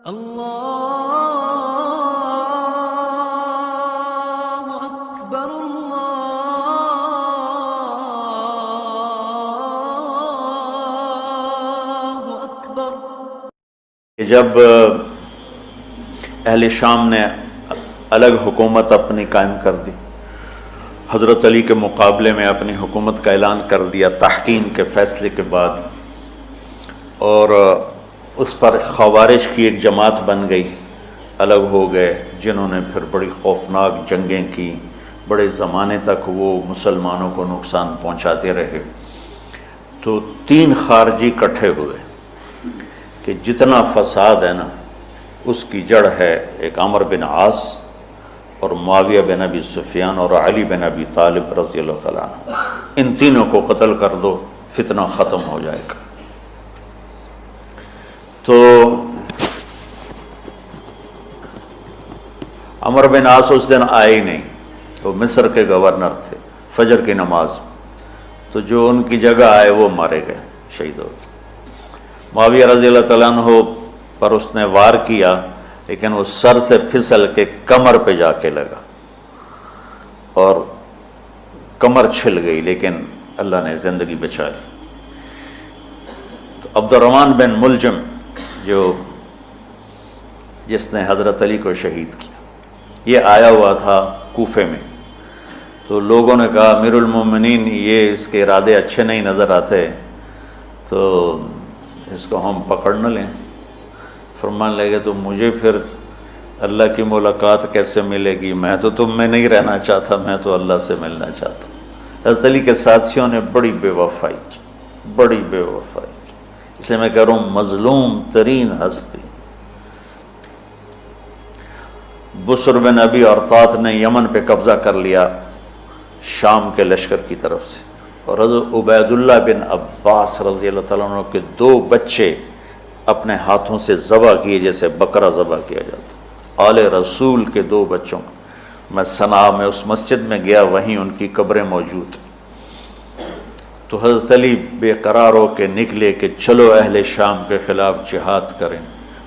اللہ اکبر اللہ اکبر۔ جب اہل شام نے الگ حکومت اپنی قائم کر دی، حضرت علی کے مقابلے میں اپنی حکومت کا اعلان کر دیا تحکیم کے فیصلے کے بعد، اور اس پر خوارج کی ایک جماعت بن گئی، الگ ہو گئے، جنہوں نے پھر بڑی خوفناک جنگیں کی، بڑے زمانے تک وہ مسلمانوں کو نقصان پہنچاتے رہے۔ تو تین خارجی اکٹھے ہوئے کہ جتنا فساد ہے نا اس کی جڑ ہے ایک عمر بن عاص اور معاویہ بن ابی سفیان اور علی بن ابی طالب رضی اللہ تعالیٰ عنہ، ان تینوں کو قتل کر دو، فتنہ ختم ہو جائے گا۔ تو عمر بن عاص اس دن آئے ہی نہیں، وہ مصر کے گورنر تھے، فجر کی نماز، تو جو ان کی جگہ آئے وہ مارے گئے، شہید ہو گئے۔ معاویہ رضی اللہ تعالیٰ عنہ پر اس نے وار کیا، لیکن وہ سر سے پھسل کے کمر پہ جا کے لگا اور کمر چھل گئی، لیکن اللہ نے زندگی بچائی۔ تو عبد الرحمن بن ملجم جس نے حضرت علی کو شہید کیا، یہ آیا ہوا تھا کوفے میں، تو لوگوں نے کہا امیر المومنین یہ اس کے ارادے اچھے نہیں نظر آتے، تو اس کو ہم پکڑ نہ لیں۔ فرمان لگے تو مجھے پھر اللہ کی ملاقات کیسے ملے گی؟ میں تو تم میں نہیں رہنا چاہتا، میں تو اللہ سے ملنا چاہتا۔ حضرت علی کے ساتھیوں نے بڑی بے وفائی کی، بڑی بے وفائی کی، اس لیے میں کہہ رہا ہوں مظلوم ترین ہستی۔ بسر بن ابی ارطاط نے یمن پہ قبضہ کر لیا شام کے لشکر کی طرف سے، اور حضرت عبید اللہ بن عباس رضی اللہ تعالیٰ عنہ کے 2 بچے اپنے ہاتھوں سے ذبح کیے، جیسے بکرا ذبح کیا جاتا۔ آل رسول کے 2 بچوں، میں صنعاء میں اس مسجد میں گیا، وہیں ان کی قبریں موجود۔ تو حضرت علی بے قرار ہو کے نکلے کہ چلو اہل شام کے خلاف جہاد کریں،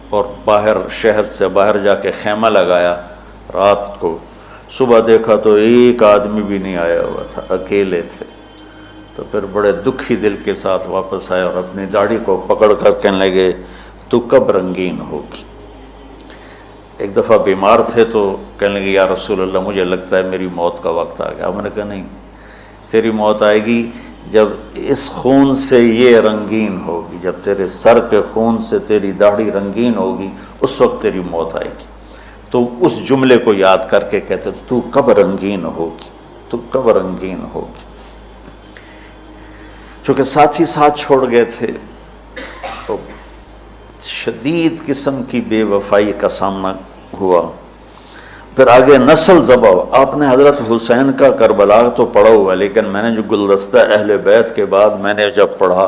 اور باہر شہر سے باہر جا کے خیمہ لگایا رات کو۔ صبح دیکھا تو ایک آدمی بھی نہیں آیا ہوا تھا، اکیلے تھے۔ تو پھر بڑے دکھی دل کے ساتھ واپس آئے اور اپنی داڑھی کو پکڑ کر کہنے لگے تو کب رنگین ہوگی؟ ایک دفعہ بیمار تھے تو کہنے لگے یا رسول اللہ مجھے لگتا ہے میری موت کا وقت آ گیا۔ میں نے کہا نہیں، تیری موت آئے گی جب اس خون سے یہ رنگین ہوگی، جب تیرے سر کے خون سے تیری داڑھی رنگین ہوگی اس وقت تیری موت آئے گی۔ تو اس جملے کو یاد کر کے کہتے تو کب رنگین ہوگی، تو کب رنگین ہوگی۔ چونکہ ساتھی ساتھ چھوڑ گئے تھے تو شدید قسم کی بے وفائی کا سامنا ہوا۔ پھر آگے نسل ذبح۔ آپ نے حضرت حسین کا کربلا تو پڑھا ہوا، لیکن میں نے جو گلدستہ اہل بیت کے بعد میں نے جب پڑھا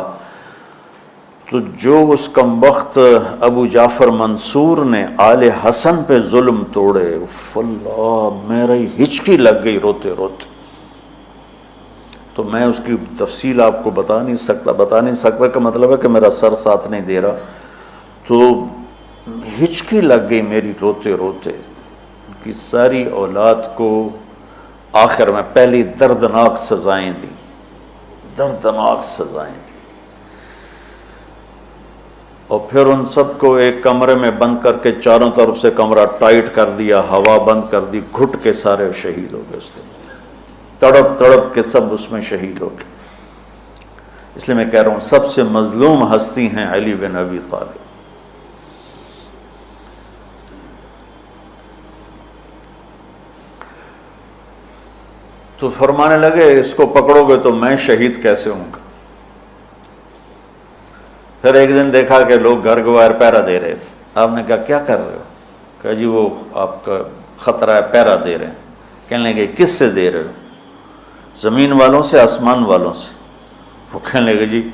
تو جو اس کمبخت ابو جعفر منصور نے آل حسن پہ ظلم توڑے، اللہ میری ہچکی لگ گئی روتے روتے۔ تو میں اس کی تفصیل آپ کو بتا نہیں سکتا کا مطلب ہے کہ میرا سر ساتھ نہیں دے رہا، تو ہچکی لگ گئی میری روتے روتے۔ ان کی ساری اولاد کو آخر میں پہلی دردناک سزائیں دی، دردناک سزائیں دی، اور پھر ان سب کو ایک کمرے میں بند کر کے چاروں طرف سے کمرہ ٹائٹ کر دیا، ہوا بند کر دی، گھٹ کے سارے شہید ہو گئے اس کے، تڑپ تڑپ کے سب اس میں شہید ہو گئے۔ اس لیے میں کہہ رہا ہوں سب سے مظلوم ہستی ہیں علی بن ابی طالب۔ تو فرمانے لگے اس کو پکڑو گے تو میں شہید کیسے ہوں گا؟ پھر ایک دن دیکھا کہ لوگ گھر گوار پہرا دے رہے تھے۔ آپ نے کہا کیا کر رہے ہو؟ کہا جی وہ آپ کا خطرہ ہے، پہرا دے رہے ہیں۔ کہنے لگے کس سے دے رہے ہو؟ زمین والوں سے، آسمان والوں سے؟ وہ کہنے لگے جی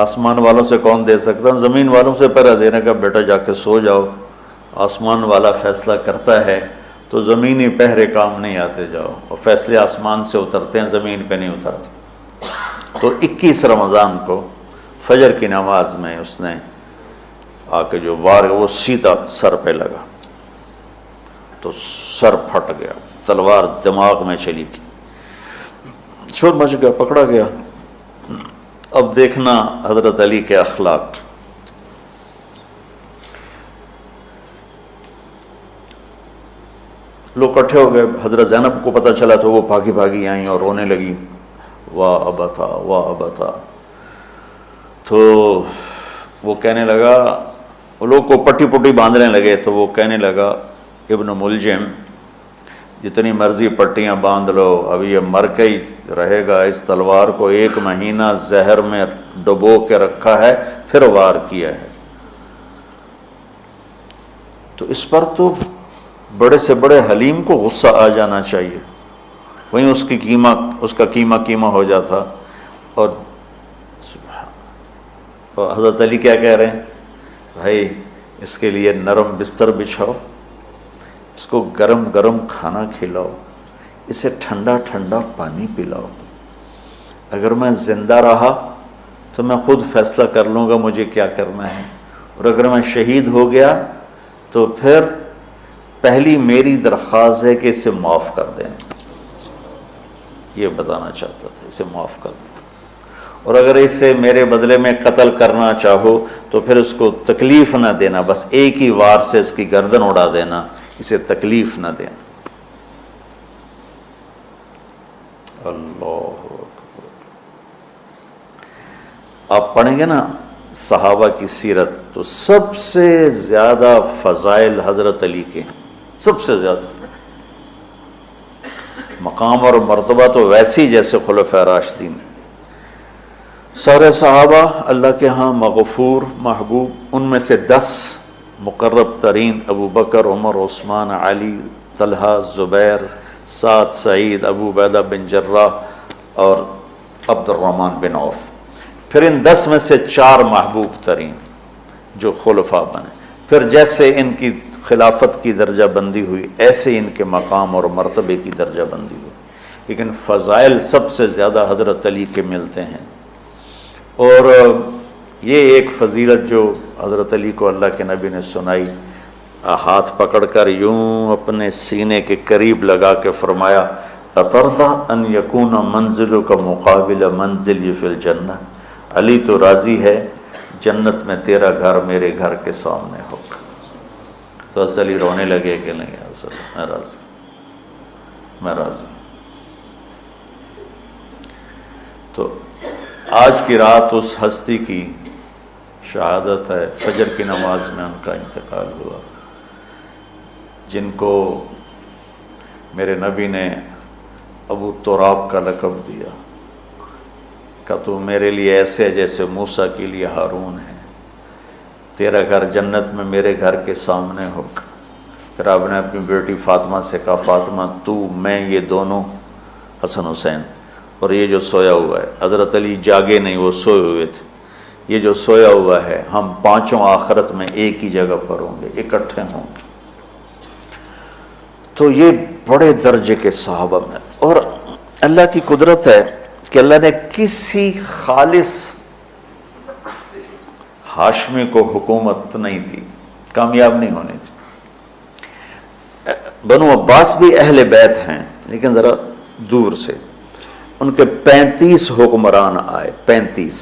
آسمان والوں سے کون دے سکتا ہوں، زمین والوں سے پہرا دینے کا۔ بیٹا جا کے سو جاؤ، آسمان والا فیصلہ کرتا ہے، تو زمینی پہرے کام نہیں آتے، جاؤ، اور فیصلے آسمان سے اترتے ہیں، زمین پہ نہیں اترتے۔ تو 21 رمضان کو فجر کی نماز میں اس نے آ کے جو وار وہ سیدھا سر پہ لگا تو سر پھٹ گیا، تلوار دماغ میں چلی گئی، شور مچ گیا، پکڑا گیا۔ اب دیکھنا حضرت علی کے اخلاق، لوگ اکٹھے ہو گئے، حضرت زینب کو پتہ چلا تو وہ بھاگی بھاگی آئیں اور رونے لگی، واہ ابتا واہ ابتا۔ تو وہ کہنے لگا، وہ لوگ کو پٹی پٹی باندھنے لگے تو وہ کہنے لگا ابن ملجم جتنی مرضی پٹیاں باندھ لو، اب یہ مر کے ہی رہے گا، اس تلوار کو 1 مہینہ زہر میں ڈبو کے رکھا ہے پھر وار کیا ہے، تو اس پر تو بڑے سے بڑے حلیم کو غصہ آ جانا چاہیے، وہیں اس کا قیمہ ہو جاتا۔ اور حضرت علی کیا کہہ رہے ہیں، بھائی اس کے لیے نرم بستر بچھاؤ، اس کو گرم گرم کھانا کھلاؤ، اسے ٹھنڈا ٹھنڈا پانی پلاؤ، اگر میں زندہ رہا تو میں خود فیصلہ کر لوں گا مجھے کیا کرنا ہے، اور اگر میں شہید ہو گیا تو پھر پہلی میری درخواست ہے کہ اسے معاف کر دیں، یہ بتانا چاہتا تھا، اسے معاف کر دیں، اور اگر اسے میرے بدلے میں قتل کرنا چاہو تو پھر اس کو تکلیف نہ دینا، بس ایک ہی وار سے اس کی گردن اڑا دینا، اسے تکلیف نہ دینا۔ اللہ اکبر۔ آپ پڑھیں گے نا صحابہ کی سیرت تو سب سے زیادہ فضائل حضرت علی کے، سب سے زیادہ مقام اور مرتبہ تو ویسی جیسے خلفائے راشدین، سارے صحابہ اللہ کے ہاں مغفور محبوب، ان میں سے 10 مقرب ترین ابو بکر، عمر، عثمان، علی، طلحہ، زبیر، سعد، سعید، ابو عبیدہ بن جراح اور عبد الرحمن بن عوف، پھر ان 10 میں سے 4 محبوب ترین جو خلفاء بنے، پھر جیسے ان کی خلافت کی درجہ بندی ہوئی ایسے ان کے مقام اور مرتبے کی درجہ بندی ہوئی، لیکن فضائل سب سے زیادہ حضرت علی کے ملتے ہیں۔ اور یہ ایک فضیلت جو حضرت علی کو اللہ کے نبی نے سنائی، ہاتھ پکڑ کر یوں اپنے سینے کے قریب لگا کے فرمایا، اَتَرْضَىٰ أَن يَكُونَ مَنزِلُكَ مُقَابِلَ مَنزِلِي فِي الْجَنَّةِ، علی تو راضی ہے جنت میں تیرا گھر میرے گھر کے سامنے ہوگا۔ تو حضرت علی رونے لگے کہ نہیں حضرت میں راضی، میں راضی۔ تو آج کی رات اس ہستی کی شہادت ہے، فجر کی نماز میں ان کا انتقال ہوا، جن کو میرے نبی نے ابو تراب کا لقب دیا کہ تو میرے لیے ایسے جیسے موسیٰ کے لیے ہارون ہے، تیرا گھر جنت میں میرے گھر کے سامنے ہوگا۔ پھر آپ نے اپنی بیٹی فاطمہ سے کہا، فاطمہ تو میں یہ دونوں، حسن حسین، اور یہ جو سویا ہوا ہے، حضرت علی جاگے نہیں، وہ سوئے ہوئے تھے، یہ جو سویا ہوا ہے ہم پانچوں آخرت میں ایک ہی جگہ پر ہوں گے، اکٹھے ہوں گے۔ تو یہ بڑے درجے کے صحابہ میں، اور اللہ کی قدرت ہے کہ اللہ نے کسی خالص ہاشمی کو حکومت نہیں دی، کامیاب نہیں ہونے دی۔ بنو عباس بھی اہل بیت ہیں لیکن ذرا دور سے، ان کے 35 حکمران آئے، 35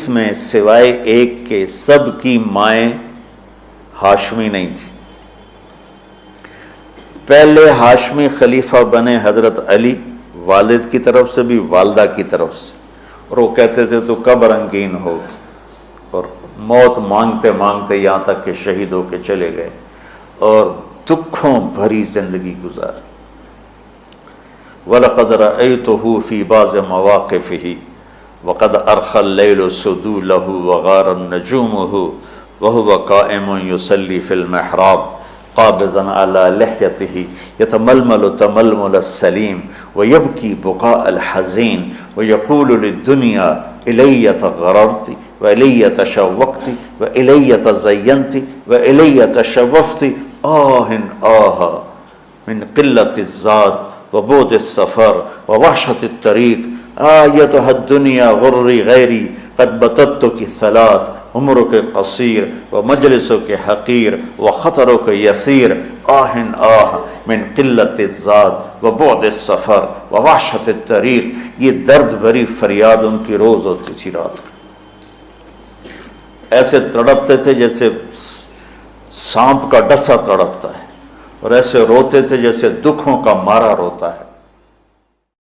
میں سوائے ایک کے سب کی مائیں ہاشمی نہیں تھی۔ پہلے ہاشمی خلیفہ بنے حضرت علی، والد کی طرف سے بھی والدہ کی طرف سے، اور وہ کہتے تھے تو کب رنگین ہوگی، اور موت مانگتے مانگتے یہاں تک کہ شہید ہو کے چلے گئے اور دکھوں بھری زندگی گزاری۔ وَلَقَدْ رَأَيْتُهُ فِي بَعْضِ مَوَاقِفِهِ وَقَدْ أَرْخَى اللَّيْلُ سُدُولَهُ وَغَارَ نَجُومُهُ وَهُوَ قَائِمٌ يُصَلِّي فِي الْمِحْرَابِ قابضاً على لحيته يتململ تململ السليم ويبكي بكاء الحزين ويقول للدنيا إلي تغررت وإلي تشوقت وإلي تزينت وإلي تشوفت آه من قلة الزاد وبعد السفر ووحشة الطريق أيتها الدنيا غري غيري قد بتتك الثلاث عمروں کے قصیر و مجلسوں کے حقیر و خطروں کے یسیر آہن آہ من قلت الزاد و بعد السفر و وحشت الطریق، یہ درد بھری فریاد ان کی روز ہوتی تھی رات کو. ایسے تڑپتے تھے جیسے سانپ کا ڈسا تڑپتا ہے، اور ایسے روتے تھے جیسے دکھوں کا مارا روتا ہے.